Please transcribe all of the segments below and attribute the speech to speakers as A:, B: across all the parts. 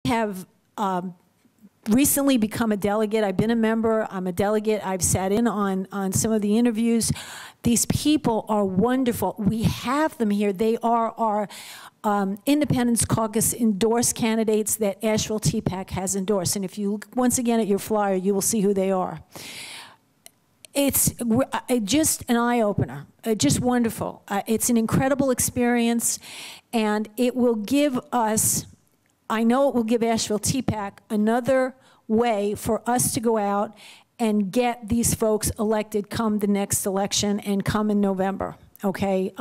A: have recently become a delegate. I've been a member. I'm a delegate. I've sat in on some of the interviews. These people are wonderful. We have them here. They are our Independence Caucus endorsed candidates that Asheville TPAC has endorsed. And if you look once again at your flyer, you will see who they are. It's just an eye-opener, just wonderful. It's an incredible experience, and it will give us, I know it will give Asheville TPAC another way for us to go out and get these folks elected come the next election and come in November, okay?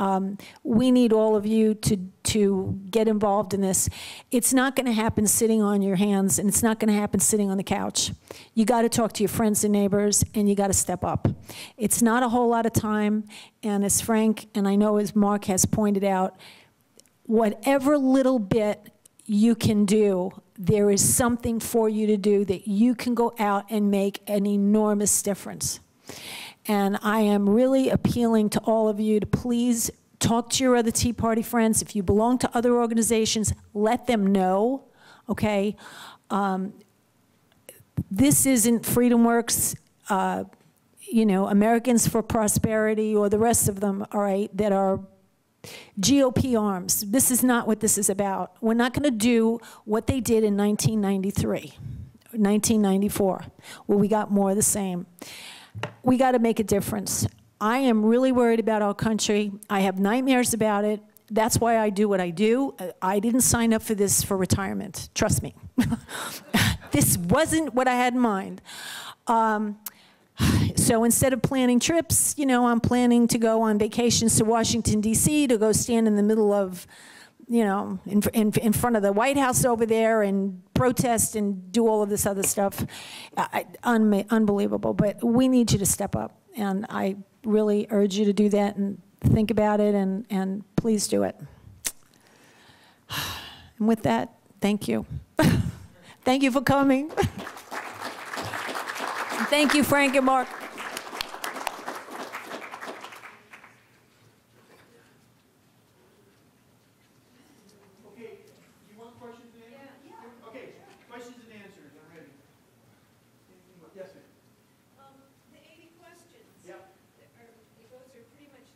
A: We need all of you to get involved in this. It's not gonna happen sitting on your hands, and it's not gonna happen sitting on the couch. You gotta talk to your friends and neighbors, and you gotta step up. It's not a whole lot of time, and as Frank, and I know as Mark has pointed out, whatever little bit you can do, there is something for you to do that you can go out and make an enormous difference. And I am really appealing to all of you to please talk to your other Tea Party friends. If you belong to other organizations, let them know, okay? This isn't FreedomWorks, you know, Americans for Prosperity, or the rest of them, all right, that are GOP arms. This is not what this is about. We're not going to do what they did in 1993, 1994, where we got more of the same. We got to make a difference. I am really worried about our country. I have nightmares about it. That's why I do what I do. I didn't sign up for this for retirement. Trust me. This wasn't what I had in mind. So instead of planning trips, you know, I'm planning to go on vacations to Washington, D.C., to go stand in the middle of, you know, in front of the White House over there and protest and do all of this other stuff. Unbelievable. But we need you to step up. And I really urge you to do that and think about it, and please do it. And with that, thank you. Thank you for coming. Thank you, Frank and Mark.
B: Okay, do you want questions and answers? Yeah. Okay, questions and answers. I'm ready. Yes, ma'am.
C: The 80 questions.
B: Yep.
C: Those are pretty much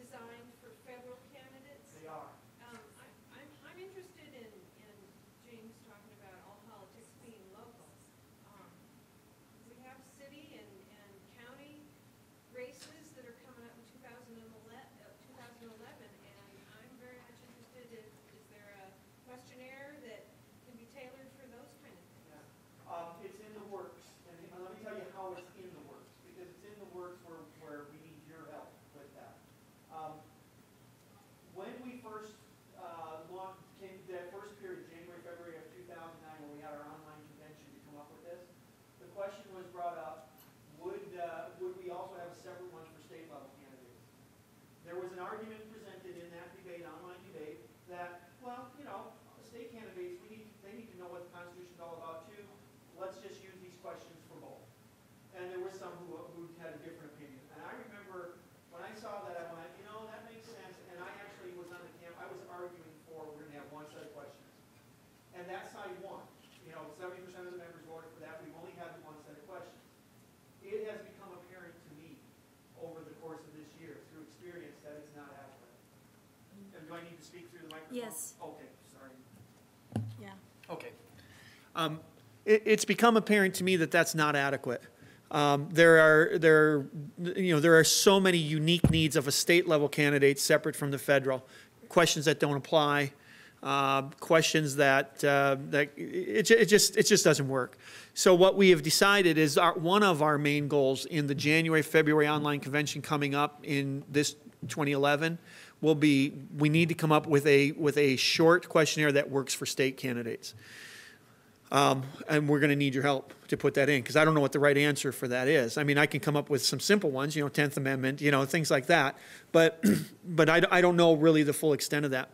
C: designed for federal candidates.
B: They are.
C: I'm interested in James talking about all politics being local. We have city and county races that are coming up in 2011, and I'm very much interested in, is there a questionnaire that can be tailored for those kind of things?
B: Yeah. It's in the works, and let me tell you how it's in the works, because it's in the works where we need your help with that. When we first came to that first period, January, February of 2009, when we had our online convention to come up with this, the question was brought up, would we also have a separate one for state level candidates? There was an argument presented in that debate, online debate, that, well, you know, state candidates, they need to know what the Constitution is all about too. Let's just use these questions for both. And there were some who had a different opinion. And I remember when I saw that, I went, you know, that makes sense. And I actually was on the camp, I was arguing for we're going to have one set of questions. And that side won. You know, 70% of the members voted for that. We've only had one set of questions. It has become apparent to me over the course of this year, through experience, that it's not adequate. And do I need to speak through the microphone?
A: Yes.
B: Okay, sorry.
A: Yeah.
B: Okay. It's become apparent to me that that's not adequate. There are so many unique needs of a state level candidate separate from the federal. Questions that don't apply, questions that it just doesn't work. So what we have decided is one of our main goals in the January-February online convention coming up in this 2011 will be, we need to come up with a short questionnaire that works for state candidates. And we're going to need your help to put that in, because I don't know what the right answer for that is. I mean, I can come up with some simple ones, you know, 10th Amendment, you know, things like that. But I don't know really the full extent of that.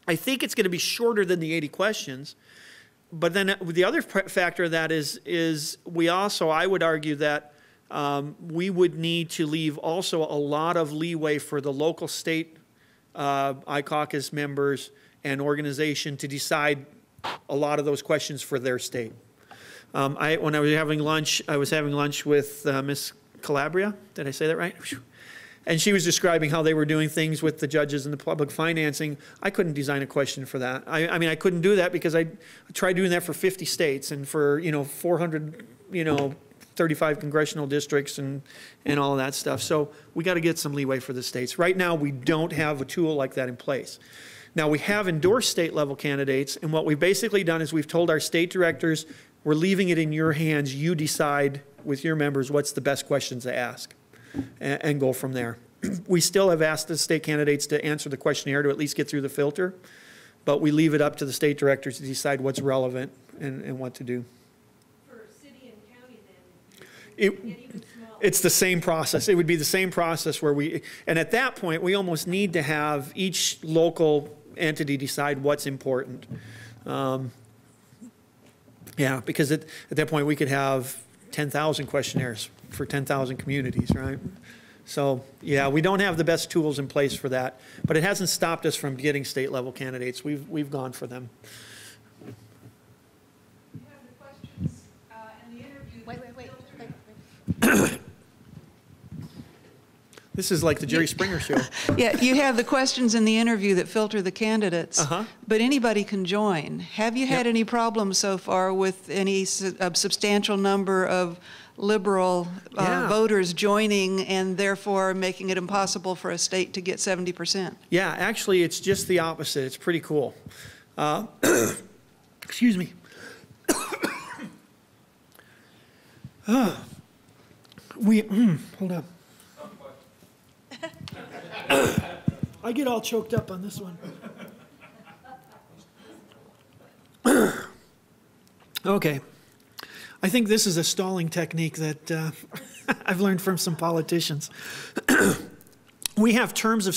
B: I think it's going to be shorter than the 80 questions. But then the other factor of that is we also, I would argue that we would need to leave also a lot of leeway for the local state iCaucus members and organization to decide a lot of those questions for their state. When I was having lunch, with Miss Calabria. Did I say that right? And she was describing how they were doing things with the judges and the public financing. I couldn't design a question for that. I mean, I couldn't do that because I tried doing that for 50 states and for, 400, 35 congressional districts and all of that stuff. So we got to get some leeway for the states. Right now, we don't have a tool like that in place. Now, we have endorsed state level candidates, and what we've basically done is we've told our state directors, we're leaving it in your hands. You decide with your members what's the best questions to ask and go from there. We still have asked the state candidates to answer the questionnaire to at least get through the filter, but we leave it up to the state directors to decide what's relevant and what to do.
C: For city and county then,
B: It's the same process. It would be the same process where and at that point, we almost need to have each local entity decide what's important. Yeah, because at that point, we could have 10,000 questionnaires for 10,000 communities, right? So, yeah, we don't have the best tools in place for that, but it hasn't stopped us from getting state level candidates. We've gone for them.
C: you have the questions and the interview.
A: Wait.
B: This is like the Jerry Springer show.
D: Yeah, you have the questions in the interview that filter the candidates,
B: Uh-huh.
D: but anybody can join. Have you had any problems so far with any substantial number of liberal
B: Yeah.
D: voters joining and therefore making it impossible for a state to get 70%?
B: Yeah, actually, it's just the opposite. It's pretty cool. Excuse me. Hold up. I get all choked up on this one. Okay. I think this is a stalling technique that I've learned from some politicians. We have terms of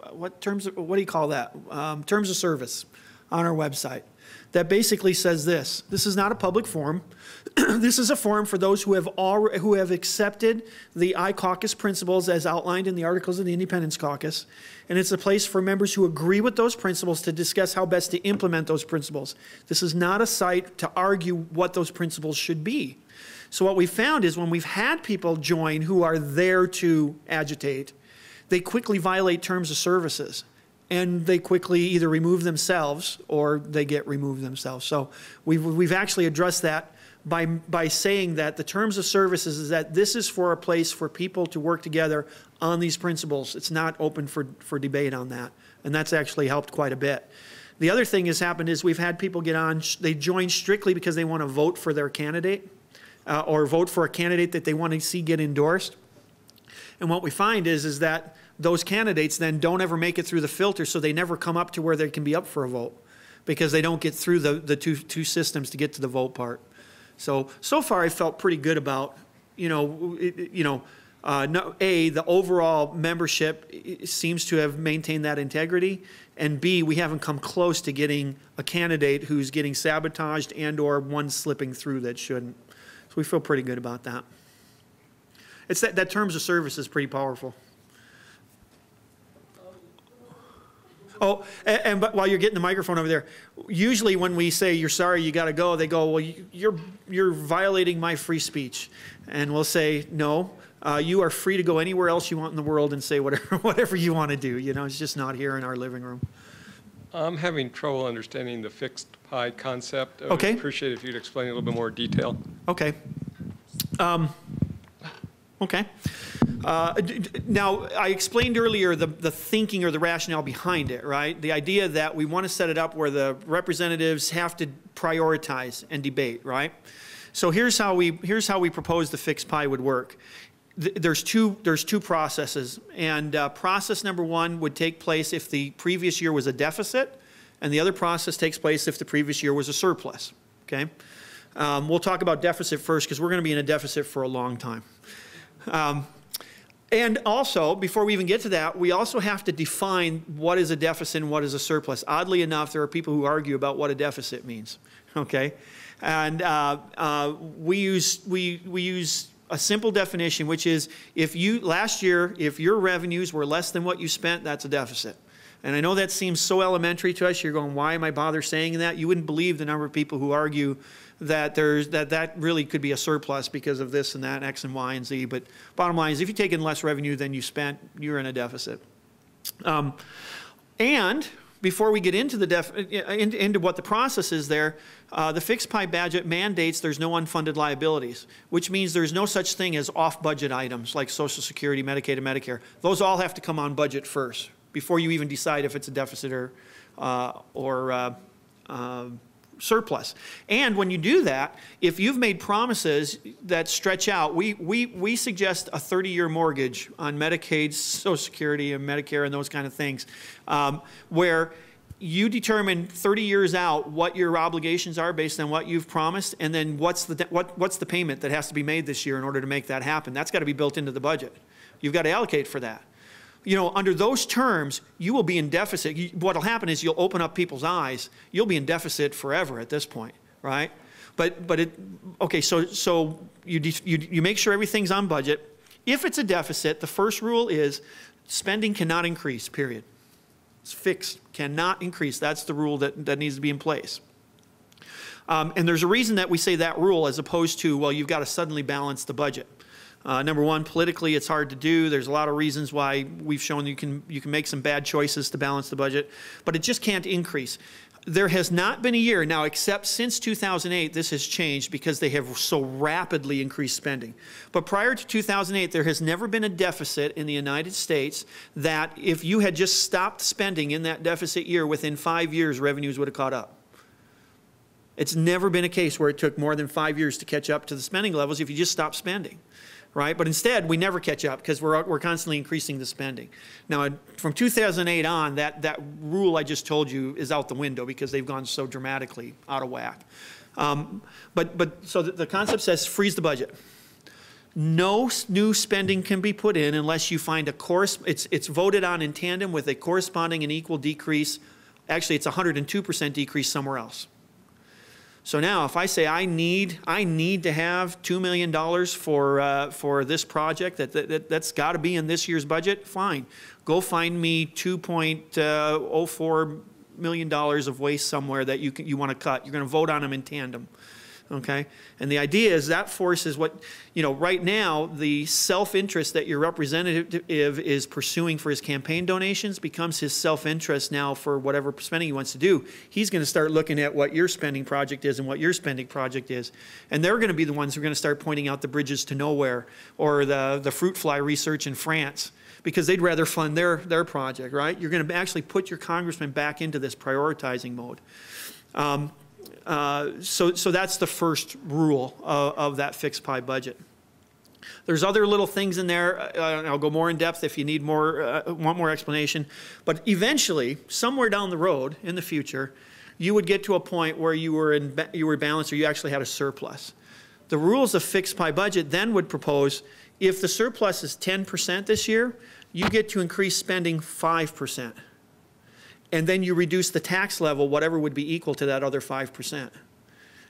B: what do you call that? Terms of service on our website that basically says this. This is not a public forum. This is a forum for those who have accepted the iCaucus principles as outlined in the Articles of the Independence Caucus. And it's a place for members who agree with those principles to discuss how best to implement those principles. This is not a site to argue what those principles should be. So what we found is when we've had people join who are there to agitate, they quickly violate terms of services. And they quickly either remove themselves or they get removed themselves. So we've actually addressed that by saying that the terms of services is that this is for a place for people to work together on these principles. It's not open for debate on that. And that's actually helped quite a bit. The other thing has happened is we've had people get on, they join strictly because they want to vote for their candidate or vote for a candidate that they want to see get endorsed. And what we find is that those candidates then don't ever make it through the filter, so they never come up to where they can be up for a vote because they don't get through the two systems to get to the vote part. So far I felt pretty good about, the overall membership seems to have maintained that integrity, and B, we haven't come close to getting a candidate who's getting sabotaged and or one slipping through that shouldn't. So we feel pretty good about that. It's that terms of service is pretty powerful. Oh, but while you're getting the microphone over there, usually when we say you're sorry, you got to go, they go, well, you're violating my free speech, and we'll say no. You are free to go anywhere else you want in the world and say whatever you want to do. It's just not here in our living room.
E: I'm having trouble understanding the fixed pie concept. I would
B: Okay.
E: appreciate it if you'd explain a little bit more detail.
B: Okay. Okay. Now, I explained earlier the thinking or the rationale behind it, right? The idea that we want to set it up where the representatives have to prioritize and debate, right? So here's how we propose the fixed pie would work. There's two processes, and process number one would take place if the previous year was a deficit, and the other process takes place if the previous year was a surplus. Okay. We'll talk about deficit first because we're going to be in a deficit for a long time. And also, before we even get to that, we also have to define what is a deficit and what is a surplus. Oddly enough, there are people who argue about what a deficit means. Okay, and we use a simple definition, which is last year, if your revenues were less than what you spent, that's a deficit. And I know that seems so elementary to us. You're going, why am I bother saying that? You wouldn't believe the number of people who argue that that really could be a surplus because of this and that, X and Y and Z. But bottom line is, if you take in less revenue than you spent, you're in a deficit. And before we get into into what the process is there, the fixed pie budget mandates there's no unfunded liabilities, which means there's no such thing as off-budget items like Social Security, Medicaid, and Medicare. Those all have to come on budget first before you even decide if it's a deficit or surplus. And when you do that, if you've made promises that stretch out, we suggest a 30-year mortgage on Medicaid, Social Security, and Medicare, and those kind of things, where you determine 30 years out what your obligations are based on what you've promised, and then what's the payment that has to be made this year in order to make that happen. That's got to be built into the budget. You've got to allocate for that. You know, under those terms, you will be in deficit. What'll happen is you'll open up people's eyes. You'll be in deficit forever at this point, right? Okay, so you make sure everything's on budget. If it's a deficit, the first rule is spending cannot increase, period. It's fixed, cannot increase. That's the rule that needs to be in place. And there's a reason that we say that rule as opposed to, well, you've got to suddenly balance the budget. Number one, politically, it's hard to do. There's a lot of reasons why we've shown you can make some bad choices to balance the budget, but it just can't increase. There has not been a year now, except since 2008, this has changed because they have so rapidly increased spending. But prior to 2008, there has never been a deficit in the United States that if you had just stopped spending in that deficit year, within 5 years, revenues would have caught up. It's never been a case where it took more than 5 years to catch up to the spending levels if you just stopped spending. Right? But instead, we never catch up because we're constantly increasing the spending. Now, from 2008 on, that rule I just told you is out the window because they've gone so dramatically out of whack. So the concept says freeze the budget. No new spending can be put in unless you find it's voted on in tandem with a corresponding and equal decrease. Actually, it's 102% decrease somewhere else. So now, if I say I need to have $2 million for this project, that's got to be in this year's budget, fine. Go find me $2.04 million of waste somewhere that you want to cut. You're going to vote on them in tandem. Okay? And the idea is that forces what, right now, the self-interest that your representative is pursuing for his campaign donations becomes his self-interest now for whatever spending he wants to do. He's going to start looking at what your spending project is and what your spending project is. And they're going to be the ones who are going to start pointing out the bridges to nowhere or the fruit fly research in France because they'd rather fund their project, right? You're going to actually put your congressman back into this prioritizing mode. So that's the first rule of that fixed pie budget. There's other little things in there. I'll go more in depth if you need want more explanation. But eventually, somewhere down the road in the future, you would get to a point where you were balanced or you actually had a surplus. The rules of fixed pie budget then would propose if the surplus is 10% this year, you get to increase spending 5%. And then you reduce the tax level, whatever would be equal to that other 5%.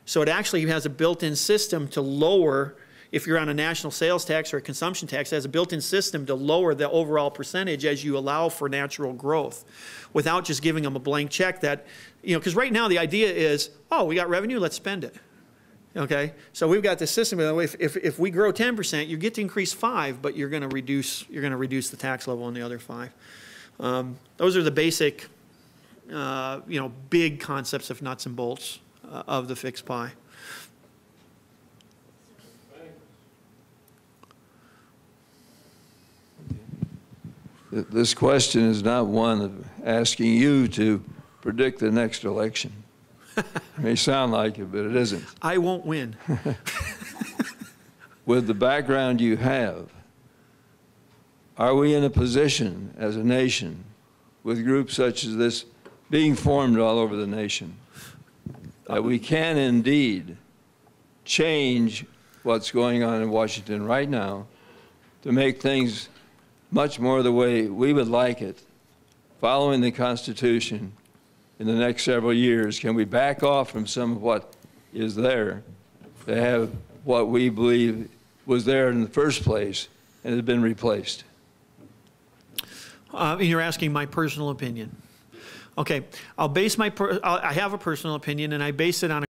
B: So it actually has a built-in system to lower, if you're on a national sales tax or a consumption tax, it has a built-in system to lower the overall percentage as you allow for natural growth without just giving them a blank check that, because right now the idea is, oh, we got revenue, let's spend it. Okay, so we've got this system. If we grow 10%, you get to increase 5%, but you're going to reduce the tax level on the other 5%. Those are the basic big concepts of nuts and bolts of the fixed pie.
F: This question is not one of asking you to predict the next election. It may sound like it, but it isn't.
B: I won't win.
F: With the background you have, are we in a position as a nation with groups such as this being formed all over the nation, that we can indeed change what's going on in Washington right now to make things much more the way we would like it, following the Constitution in the next several years? Can we back off from some of what is there to have what we believe was there in the first place and has been replaced?
B: You're asking my personal opinion. Okay, I have a personal opinion, and I base it on